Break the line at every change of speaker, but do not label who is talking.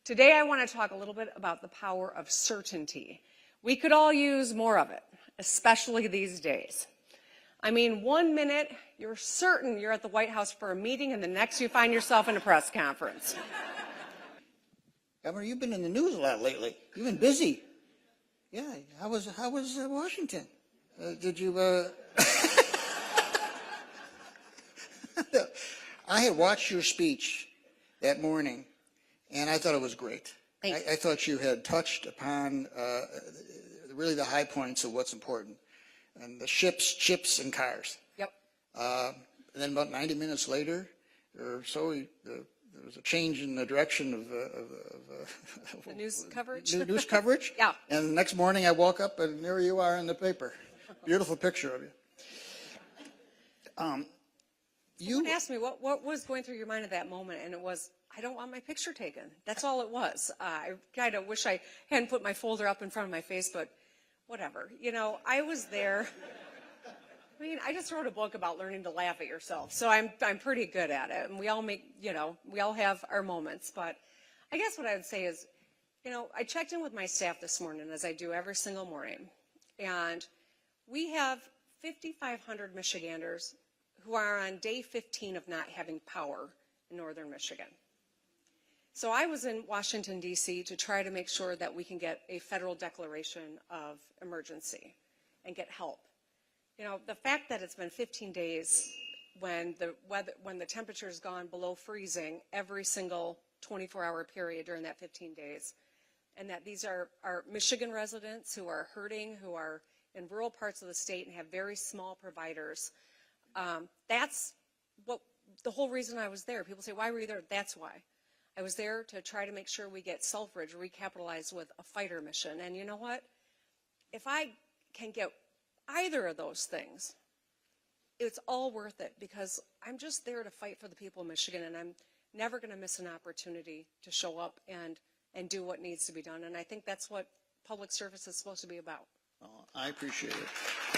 Today I want to talk a little bit about the power of certainty. We could all use more of it, especially these days. I mean, 1 minute you're certain you're at the White House for a meeting, and the next you find yourself in a press conference.
Governor, you've been in the news a lot lately. You've been busy. Yeah, how was Washington? Did you? I had watched your speech that morning, and I thought it was great. I thought you had touched upon really the high points of what's important, and the ships, chips, and cars.
Yep.
And then about 90 minutes later, or so, there was a change in the direction of
the news coverage.
News coverage.
Yeah.
And the next morning, I woke up, and there you are in the paper. Beautiful picture of you.
Someone asked me what was going through your mind at that moment, and it was, I don't want my picture taken. That's all it was. I kind of wish I hadn't put my folder up in front of my face, but whatever. You know, I was there. I mean, I just wrote a book about learning to laugh at yourself, so I'm pretty good at it. And we all make, we all have our moments. But I guess what I would say is, I checked in with my staff this morning, as I do every single morning, and we have 5,500 Michiganders who are on day 15 of not having power in northern Michigan. So I was in Washington, D.C. to try to make sure that we can get a federal declaration of emergency and get help. The fact that it's been 15 days when the temperature has gone below freezing every single 24-hour period during that 15 days, and that these are Michigan residents who are hurting, who are in rural parts of the state and have very small providers. That's what the whole reason I was there. People say, why were you there? That's why. I was there to try to make sure we get Selfridge recapitalized with a fighter mission. And you know what? If I can get either of those things, it's all worth it, because I'm just there to fight for the people of Michigan, and I'm never going to miss an opportunity to show up and do what needs to be done. And I think that's what public service is supposed to be about.
Oh, I appreciate it.